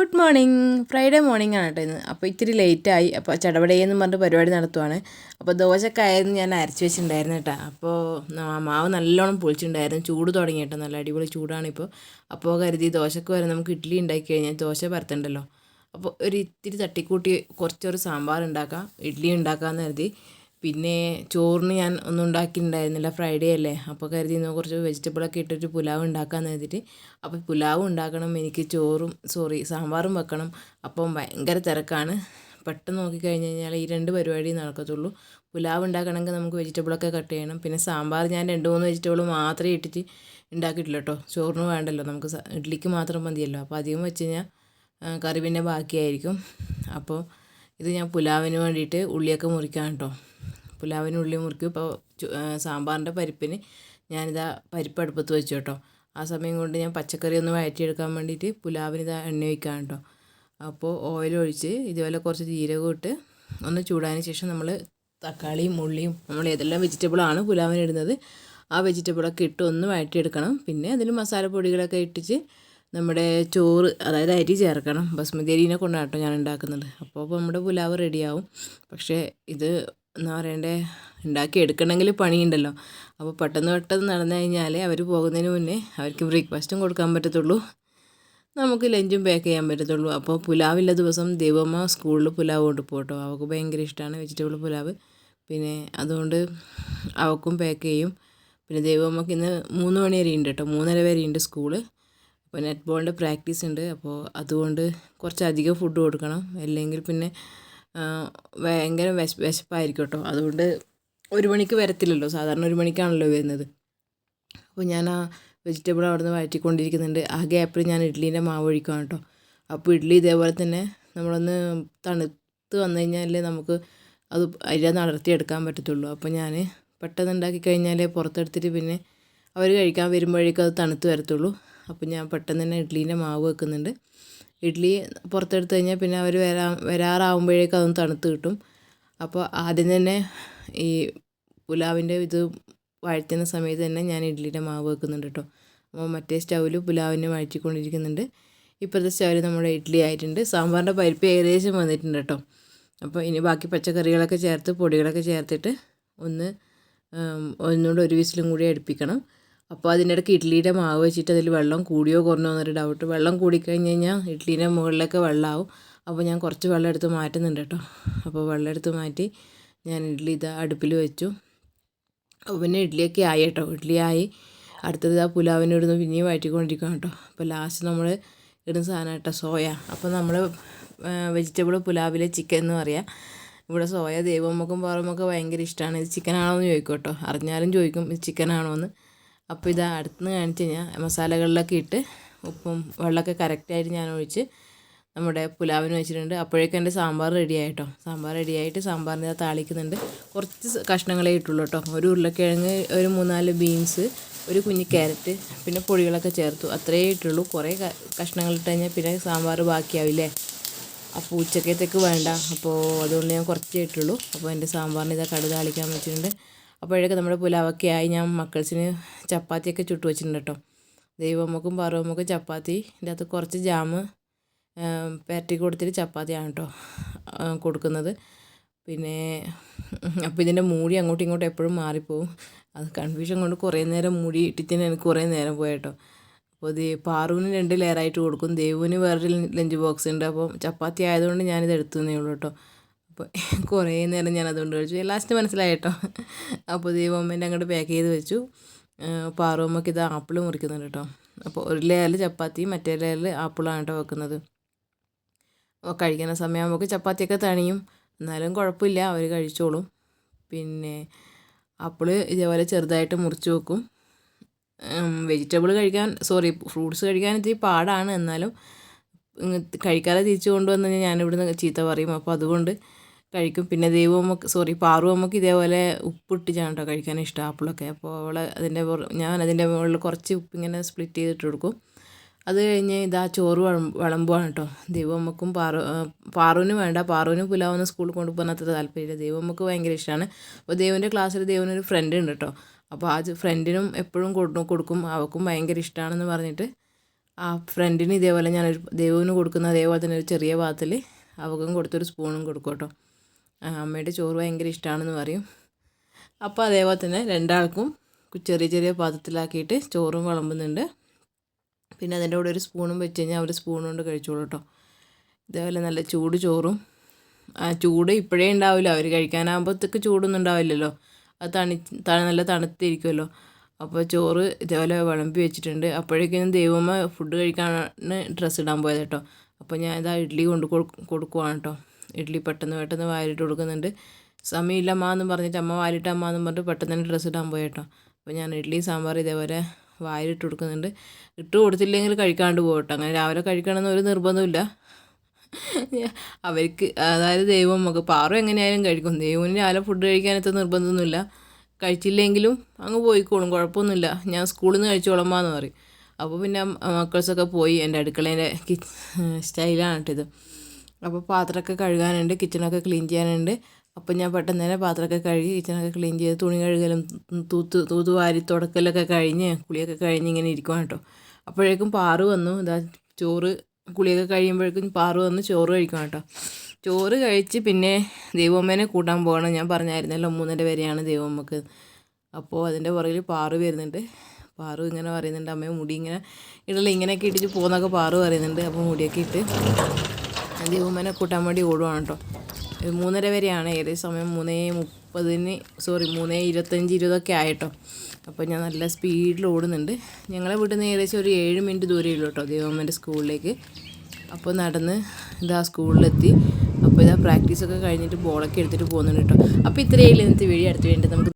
Good morning. Friday morning ആണ് കേട്ടോ ഇന്ന്. അപ്പോൾ ഇത്തിരി ലേറ്റായി. അപ്പോൾ ചടപടയെന്ന് പറഞ്ഞിട്ട് പരിപാടി നടത്തുവാണ്. അപ്പോൾ ദോശക്കായെന്ന് ഞാൻ അരച്ച് വെച്ചിട്ടുണ്ടായിരുന്നു കേട്ടോ. അപ്പോൾ മാവ് നല്ലോണം പൊളിച്ചിട്ടുണ്ടായിരുന്നു. ചൂട് തുടങ്ങി കേട്ടോ, നല്ല അടിപൊളി ചൂടാണിപ്പോൾ. അപ്പോൾ കരുതി ദോശക്ക് വരെ നമുക്ക് ഇഡ്ഡലി ഉണ്ടാക്കി കഴിഞ്ഞാൽ ദോശ പരത്തണ്ടല്ലോ. അപ്പോൾ ഒരു ഇത്തിരി തട്ടിക്കൂട്ടി കുറച്ചൊരു സാമ്പാർ ഉണ്ടാക്കാം, ഇഡ്ഡലി ഉണ്ടാക്കാമെന്ന് കരുതി. പിന്നെ ചോറിന് ഞാൻ ഒന്നും ഉണ്ടാക്കിയിട്ടുണ്ടായിരുന്നില്ല, ഫ്രൈഡേ അല്ലേ. അപ്പോൾ കരുതി കുറച്ച് വെജിറ്റബിളൊക്കെ ഇട്ടിട്ട് പുലാവ് ഉണ്ടാക്കാമെന്ന് കരുതിയിട്ട്. അപ്പോൾ പുലാവ് ഉണ്ടാക്കണം, എനിക്ക് സാമ്പാറും വെക്കണം. അപ്പം ഭയങ്കര തിരക്കാണ്. പെട്ടെന്ന് നോക്കിക്കഴിഞ്ഞ് കഴിഞ്ഞാൽ ഈ രണ്ട് പരിപാടി നടക്കത്തുള്ളൂ. പുലാവ് ഉണ്ടാക്കണമെങ്കിൽ നമുക്ക് വെജിറ്റബിളൊക്കെ കട്ട് ചെയ്യണം. പിന്നെ സാമ്പാർ ഞാൻ 2-3 വെജിറ്റബിൾ മാത്രമേ ഇട്ടിട്ട് ഉണ്ടാക്കിയിട്ടില്ല കേട്ടോ. ചോറിന് വേണ്ടല്ലോ, നമുക്ക് ഇഡ്ഡലിക്ക് മാത്രം മതിയല്ലോ. അപ്പോൾ അധികം വെച്ച് കഴിഞ്ഞാൽ കറി പിന്നെ ബാക്കിയായിരിക്കും. അപ്പോൾ ഇത് ഞാൻ പുലാവിന് വേണ്ടിയിട്ട് ഉള്ളിയൊക്കെ മുറിക്കാം കേട്ടോ. പുലാവിന് ഉള്ളി മുറിക്കും. ഇപ്പോൾ സാമ്പാറിൻ്റെ പരിപ്പിന് ഞാനിതാ പരിപ്പ് അടുപ്പത്ത് വെച്ചു കേട്ടോ. ആ സമയം കൊണ്ട് ഞാൻ പച്ചക്കറി ഒന്ന് വഴറ്റിയെടുക്കാൻ വേണ്ടിയിട്ട് പുലാവിന് ഇതാ എണ്ണ ഒഴിക്കാം കേട്ടോ. അപ്പോൾ ഓയിൽ ഒഴിച്ച് ഇതുപോലെ കുറച്ച് ജീരകം ഇട്ട് ഒന്ന് ചൂടായതിന് ശേഷം നമ്മൾ തക്കാളിയും ഉള്ളിയും നമ്മൾ ഏതെല്ലാം വെജിറ്റബിളാണ് പുലാവിന് ഇടുന്നത് ആ വെജിറ്റബിളൊക്കെ ഇട്ട് ഒന്ന് വഴറ്റിയെടുക്കണം. പിന്നെ അതിൽ മസാലപ്പൊടികളൊക്കെ ഇട്ടിട്ട് നമ്മുടെ ചോറ്, അതായത് അരി ചേർക്കണം. ബസ്മതി അരിനെ കൊണ്ടാണ് കേട്ടോ ഞാൻ ഉണ്ടാക്കുന്നത്. അപ്പോൾ നമ്മുടെ പുലാവ് റെഡിയാവും. പക്ഷേ ഇത് എന്താ പറയണ്ടേ, ഉണ്ടാക്കി എടുക്കണമെങ്കിൽ പണിയുണ്ടല്ലോ. അപ്പോൾ പെട്ടെന്ന് നടന്നു കഴിഞ്ഞാൽ അവർ പോകുന്നതിന് മുന്നേ അവർക്ക് ബ്രേക്ക്ഫാസ്റ്റും കൊടുക്കാൻ പറ്റത്തുള്ളൂ, നമുക്ക് ലഞ്ചും പാക്ക് ചെയ്യാൻ പറ്റത്തുള്ളൂ. അപ്പോൾ പുലാവില്ല ദിവസം ദൈവമ്മ സ്കൂളിൽ പുലാവ് കൊണ്ട് പോട്ടോ. അവൾക്ക് ഭയങ്കര ഇഷ്ടമാണ് വെജിറ്റബിൾ പുലാവ്. പിന്നെ അതുകൊണ്ട് അവൾക്കും പാക്ക് ചെയ്യും. പിന്നെ ദൈവമ്മക്ക് ഇന്ന് 3 മണി വരെ ഉണ്ട് കേട്ടോ, 3:30 വരെ ഉണ്ട് സ്കൂള്. അപ്പോൾ നെറ്റ്ബോളിൻ്റെ പ്രാക്ടീസ് ഉണ്ട്. അപ്പോൾ അതുകൊണ്ട് കുറച്ചധികം ഫുഡ് കൊടുക്കണം, അല്ലെങ്കിൽ പിന്നെ ഭയങ്കര വിശപ്പായിരിക്കും കേട്ടോ. അതുകൊണ്ട് 1 മണിക്ക് വരത്തില്ലല്ലോ, സാധാരണ 1 മണിക്കാണല്ലോ വരുന്നത്. അപ്പോൾ ഞാൻ ആ വെജിറ്റബിൾ അവിടെ നിന്ന് വഴറ്റിക്കൊണ്ടിരിക്കുന്നുണ്ട്. ആ ഗ്യാപ്പിൽ ഞാൻ ഇഡ്ഡലീൻ്റെ മാവ് ഒഴിക്കാം കേട്ടോ. അപ്പോൾ ഇഡ്ഡലി ഇതേപോലെ തന്നെ നമ്മളൊന്ന് തണുത്ത് വന്നു കഴിഞ്ഞാൽ നമുക്ക് അത് അതിൽ അടർത്തിയെടുക്കാൻ പറ്റത്തുള്ളൂ. അപ്പോൾ ഞാൻ പെട്ടെന്ന് ഉണ്ടാക്കി കഴിഞ്ഞാൽ പുറത്തെടുത്തിട്ട് പിന്നെ അവർ കഴിക്കാൻ വരുമ്പോഴേക്കും അത് തണുത്ത് വരത്തുള്ളൂ. അപ്പോൾ ഞാൻ പെട്ടെന്ന് തന്നെ ഇഡ്ഡലീൻ്റെ മാവ് വെക്കുന്നുണ്ട്. ഇഡ്ഡലി പുറത്തെടുത്ത് കഴിഞ്ഞാൽ പിന്നെ അവർ വരാറാവുമ്പോഴേക്കും അതൊന്ന് തണുത്ത് കിട്ടും. അപ്പോൾ ആദ്യം തന്നെ ഈ പുലാവിൻ്റെ ഇത് വഴറ്റുന്ന സമയത്ത് തന്നെ ഞാൻ ഇഡ്ഡലിയുടെ മാവ് വെക്കുന്നുണ്ട് കേട്ടോ. അപ്പോൾ മറ്റേ സ്റ്റൗവിൽ പുലാവിനെ വഴറ്റിക്കൊണ്ടിരിക്കുന്നുണ്ട്. ഇപ്പോഴത്തെ സ്റ്റൗവിൽ നമ്മുടെ ഇഡ്ഡലി ആയിട്ടുണ്ട്. സാമ്പാറിൻ്റെ പരിപ്പ് ഏകദേശം വന്നിട്ടുണ്ട് കേട്ടോ. അപ്പോൾ ഇനി ബാക്കി പച്ചക്കറികളൊക്കെ ചേർത്ത് പൊടികളൊക്കെ ചേർത്തിട്ട് ഒന്നുകൂടെ ഒരു വിസിലും കൂടി അടുപ്പിക്കണം. അപ്പോൾ അതിനിടയ്ക്ക് ഇഡ്ഡലിയുടെ മാവ് വെച്ചിട്ട് അതിൽ വെള്ളം കൂടിയോ കുറഞ്ഞോ എന്നൊരു ഡൗട്ട്. വെള്ളം കൂടിക്കഴിഞ്ഞ് കഴിഞ്ഞാൽ ഇഡ്ഡലീൻ്റെ മുകളിലൊക്കെ വെള്ളമാവും. അപ്പോൾ ഞാൻ കുറച്ച് വെള്ളം എടുത്ത് മാറ്റുന്നുണ്ട് കേട്ടോ. അപ്പോൾ വെള്ളം എടുത്ത് മാറ്റി ഞാൻ ഇഡ്ഡലി ഇതാ അടുപ്പിൽ വെച്ചു. അപ്പോൾ പിന്നെ ഇഡ്ഡലിയൊക്കെ ആയി കേട്ടോ. ഇഡ്ഡലി ആയി. അടുത്തത് ആ പുലാവിന് ഇടുന്നു പിന്നെയും വഴറ്റിക്കൊണ്ടിരിക്കണം കേട്ടോ. അപ്പോൾ ലാസ്റ്റ് നമ്മൾ ഇടുന്ന സാധനം കേട്ടോ സോയ. അപ്പോൾ നമ്മൾ വെജിറ്റബിൾ പുലാവിലെ ചിക്കൻ എന്ന് പറയാം. ഇവിടെ സോയ ദൈവമ്മക്കും പാറമ്മൊക്കെ ഭയങ്കര ഇഷ്ടമാണ്. ഇത് ചിക്കനാണോ എന്ന് ചോദിക്കും കേട്ടോ. അറിഞ്ഞാലും ചോദിക്കും ഇത് ചിക്കനാണോ എന്ന്. അപ്പോൾ ഇതാ അടുത്തുനിന്ന് കാണിച്ച് കഴിഞ്ഞാൽ മസാലകളിലൊക്കെ ഇട്ട് ഉപ്പും വെള്ളമൊക്കെ കറക്റ്റായിട്ട് ഞാൻ ഒഴിച്ച് നമ്മുടെ പുലാവിന് വെച്ചിട്ടുണ്ട്. അപ്പോഴേക്കും എൻ്റെ സാമ്പാർ റെഡിയായിട്ടോ. സാമ്പാർ റെഡിയായിട്ട് സാമ്പാറിന് താളിക്കുന്നുണ്ട്. കുറച്ച് കഷ്ണങ്ങളേ ഇട്ടുള്ളൂ കേട്ടോ. ഒരു ഉരുളക്കിഴങ്ങ്, ഒരു 3-4 ബീൻസ്, ഒരു കുഞ്ഞ് ക്യാരറ്റ്, പിന്നെ പൊടികളൊക്കെ ചേർത്തു. അത്രയേ ഇട്ടുള്ളൂ. കുറേ കഷ്ണങ്ങളിട്ട് കഴിഞ്ഞാൽ പിന്നെ സാമ്പാർ ബാക്കിയാവില്ലേ. അപ്പോൾ ഉച്ചക്കത്തേക്ക് വേണ്ട, അപ്പോൾ അതുകൊണ്ട് ഞാൻ കുറച്ചേ ഇട്ടുള്ളൂ. അപ്പോൾ എൻ്റെ സാമ്പാറിന് ഇതാ കടുക് താളിക്കാൻ വെച്ചിട്ടുണ്ട്. അപ്പോഴേക്കും നമ്മുടെ പുലാവൊക്കെ ആയി. ഞാൻ മക്കൾസിന് ചപ്പാത്തിയൊക്കെ ചുട്ട് വെച്ചിട്ടുണ്ട് കേട്ടോ. ദൈവമ്മക്കും പാറുമ്മക്കും ചപ്പാത്തി, ഇതിൻ്റെ അകത്ത് കുറച്ച് ജാം പരട്ടി കൊടുത്തിട്ട് ചപ്പാത്തിയാണ് കേട്ടോ കൊടുക്കുന്നത്. പിന്നെ അപ്പോൾ ഇതിൻ്റെ മൂടി അങ്ങോട്ടും ഇങ്ങോട്ടും എപ്പോഴും മാറിപ്പോവും. അത് കൺഫ്യൂഷൻ കൊണ്ട് കുറേ നേരം മൂടി ഇട്ടിട്ട് എനിക്ക് കുറേ നേരം പോയിട്ടോ. അപ്പോൾ പാറുവിന് 2 ലെയറായിട്ട് കൊടുക്കും, ദേവുവിന് വേറൊരു ലഞ്ച് ബോക്സ് ഉണ്ട്. അപ്പോൾ ചപ്പാത്തി ആയതുകൊണ്ട് ഞാനിത് എടുത്തുന്നേ ഉള്ളൂ കേട്ടോ. അപ്പോൾ കുറേ നേരം ഞാൻ അതുകൊണ്ട് കഴിച്ചു. ലാസ്റ്റ് മനസ്സിലായി കേട്ടോ. അപ്പോൾ ദൈവമ്മേൻ്റെ അങ്ങോട്ട് പാക്ക് ചെയ്ത് വെച്ചു. പാറുമ്മക്ക് ഇത് ആപ്പിൾ മുറിക്കുന്നുണ്ട് കേട്ടോ. അപ്പോൾ ഒരു ലെയറിൽ ചപ്പാത്തി, മറ്റേ ലെയറിൽ ആപ്പിളാണ് കേട്ടോ വെക്കുന്നത്. അപ്പോൾ കഴിക്കുന്ന സമയമാകുമ്പോൾ ചപ്പാത്തിയൊക്കെ തണിയും, എന്നാലും കുഴപ്പമില്ല, അവർ കഴിച്ചോളും. പിന്നെ ആപ്പിൾ ഇതേപോലെ ചെറുതായിട്ട് മുറിച്ച് വെക്കും. ഫ്രൂട്ട്സ് കഴിക്കാൻ ഇത്തിരി പാടാണ്, എന്നാലും കഴിക്കാതെ തിരിച്ചു കൊണ്ടുവന്ന് കഴിഞ്ഞാൽ ഞാനിവിടുന്ന് ചീത്ത പറയും. അപ്പോൾ അതുകൊണ്ട് കഴിക്കും. പിന്നെ പാറുമ്മക്ക് ഇതേപോലെ ഉപ്പിട്ടിട്ടാണ് കേട്ടോ കഴിക്കാൻ ഇഷ്ടം ആപ്പിളൊക്കെ. അപ്പോൾ ഞാൻ അതിൻ്റെ മുകളിൽ കുറച്ച് ഉപ്പിങ്ങനെ സ്പ്ലിറ്റ് ചെയ്തിട്ട് കൊടുക്കും. അത് കഴിഞ്ഞ് ഇതാ ചോറ് വിളമ്പുവാണ് കേട്ടോ. ദൈവമ്മക്കും പാറുവിന് വേണ്ട, പാറുവിന് പുലാവൊന്നും സ്കൂളിൽ കൊണ്ടുപോകാൻ അത്ര താല്പര്യമില്ല. ദൈവമ്മക്ക് ഭയങ്കര ഇഷ്ടമാണ്. അപ്പോൾ ദൈവൻ്റെ ക്ലാസ്സിൽ ദൈവനൊരു ഫ്രണ്ട് ഉണ്ട് കേട്ടോ. അപ്പോൾ ആ ഫ്രണ്ടിനും എപ്പോഴും കൊടുക്കും. അവൾക്കും ഭയങ്കര ഇഷ്ടമാണെന്ന് പറഞ്ഞിട്ട് ആ ഫ്രണ്ടിന് ഇതേപോലെ ഞാനൊരു ദേവുവിന് കൊടുക്കുന്ന അതേപോലെ തന്നെ ഒരു ചെറിയ പാത്രത്തിൽ അവൾക്കും കൊടുത്തൊരു സ്പൂണും കൊടുക്കും കേട്ടോ. അമ്മയുടെ ചോറ് ഭയങ്കര ഇഷ്ടമാണെന്ന് പറയും. അപ്പോൾ അതേപോലെ തന്നെ രണ്ടാൾക്കും ചെറിയ ചെറിയ പാത്രത്തിലാക്കിയിട്ട് ചോറും വിളമ്പുന്നുണ്ട്. പിന്നെ അതിൻ്റെ കൂടെ ഒരു സ്പൂണും വെച്ച് കഴിഞ്ഞാൽ അവർ സ്പൂൺ കൊണ്ട് കഴിച്ചോളൂ കേട്ടോ. ഇതേപോലെ നല്ല ചൂട് ചോറും, ചൂട് ഇപ്പോഴേ ഉണ്ടാവില്ല, അവർ കഴിക്കാനാകുമ്പോഴത്തേക്ക് ചൂടൊന്നും ഉണ്ടാവില്ലല്ലോ, അത് നല്ല തണുത്തിരിക്കുമല്ലോ. അപ്പോൾ ചോറ് ഇതേപോലെ വിളമ്പി വെച്ചിട്ടുണ്ട്. അപ്പോഴേക്കും ദൈവമ്മ ഫുഡ് കഴിക്കാനാണ് ഡ്രസ്സ് ഇടാൻ പോയത് കേട്ടോ. അപ്പോൾ ഞാൻ ഇതാ ഇഡ്ഡലി കൊടുക്കുവാണ് കേട്ടോ. ഇഡ്ഡലി പെട്ടെന്ന് വാരിട്ട് കൊടുക്കുന്നുണ്ട്. സമയമില്ല അമ്മ എന്ന് പറഞ്ഞിട്ട് അമ്മ വാരിട്ട് അമ്മ എന്ന് പറഞ്ഞിട്ട് പെട്ടെന്ന് തന്നെ ഡ്രസ്സ് ഇടാൻ പോയി കേട്ടോ. അപ്പോൾ ഞാൻ ഇഡ്ഡലി സാമ്പാർ ഇതേപോലെ വാരിട്ട് കൊടുക്കുന്നുണ്ട്. ഇട്ട് കൊടുത്തില്ലെങ്കിൽ കഴിക്കാണ്ട് പോകട്ടോ. അങ്ങനെ രാവിലെ കഴിക്കണമെന്ന് ഒരു നിർബന്ധമില്ല അവർക്ക്. അതായത് ദൈവം നമുക്ക് പാറു എങ്ങനെയായാലും കഴിക്കും. ദൈവത്തിന് രാവിലെ ഫുഡ് കഴിക്കാനത്തെ നിർബന്ധമൊന്നുമില്ല. കഴിച്ചില്ലെങ്കിലും അങ്ങ് പോയിക്കോളും, കുഴപ്പമൊന്നുമില്ല, ഞാൻ സ്കൂളിൽ നിന്ന് കഴിച്ചോളമ്മാന്ന് പറയും. അപ്പോൾ പിന്നെ മക്കൾസൊക്കെ പോയി. എൻ്റെ അടുക്കളേൻ്റെ സ്റ്റൈലാണ് കേട്ടിത്. അപ്പോൾ പാത്രമൊക്കെ കഴുകാനുണ്ട്, കിച്ചണൊക്കെ ക്ലീൻ ചെയ്യാനുണ്ട്. അപ്പോൾ ഞാൻ പെട്ടെന്ന് തന്നെ പാത്രമൊക്കെ കഴുകി കിച്ചണൊക്കെ ക്ലീൻ ചെയ്ത് തുണി കഴുകലും തൂത്തുവാരി തുടക്കലൊക്കെ കഴിഞ്ഞ് കുളിയൊക്കെ കഴിഞ്ഞ് ഇങ്ങനെ ഇരിക്കുവാണ് കേട്ടോ. അപ്പോഴേക്കും പാറു വന്നു. ഇതാ ചോറ് കുളിയൊക്കെ കഴിയുമ്പോഴേക്കും പാറു വന്ന് ചോറ് കഴിക്കണം കേട്ടോ. ചോറ് കഴിച്ച് പിന്നെ ദൈവമ്മേനെ കൂട്ടാൻ പോകണം. ഞാൻ പറഞ്ഞായിരുന്നല്ലോ 3:30 വരെയാണ് ദൈവമ്മക്ക്. അപ്പോൾ അതിൻ്റെ പുറകിൽ പാറു വരുന്നുണ്ട്. പാറു ഇങ്ങനെ പറയുന്നുണ്ട്, അമ്മയെ മുടി ഇങ്ങനെ ഇടല ഇങ്ങനെയൊക്കെ ഇട്ടിട്ട് പോകുന്നൊക്കെ പാറു പറയുന്നുണ്ട്. അപ്പോൾ മുടിയൊക്കെ ഇട്ട് ദൈവമ്മേനെ കൂട്ടാൻ വേണ്ടി ഓടുവാണ് കേട്ടോ. 3:30 വരെയാണ്, ഏകദേശം സമയം 3:25 ആയിട്ടോ. അപ്പോൾ ഞാൻ നല്ല സ്പീഡിൽ ഓടുന്നുണ്ട്. ഞങ്ങളെ വീട്ടിൽ നിന്ന് ഏകദേശം ഒരു 7 മിനിറ്റ് ദൂരമേ ഉള്ളൂ കേട്ടോ ദൈവമ്മേൻ്റെ സ്കൂളിലേക്ക്. അപ്പോൾ നടന്ന് ഇതാ സ്കൂളിലെത്തി. അപ്പോൾ ഇതാ പ്രാക്ടീസൊക്കെ കഴിഞ്ഞിട്ട് ബോളൊക്കെ എടുത്തിട്ട് പോകുന്നുണ്ട് കേട്ടോ. അപ്പോൾ ഇത്രയേ ഇന്നത്തെ വീഡിയോ. അടുത്ത് വേണ്ടി നമുക്ക്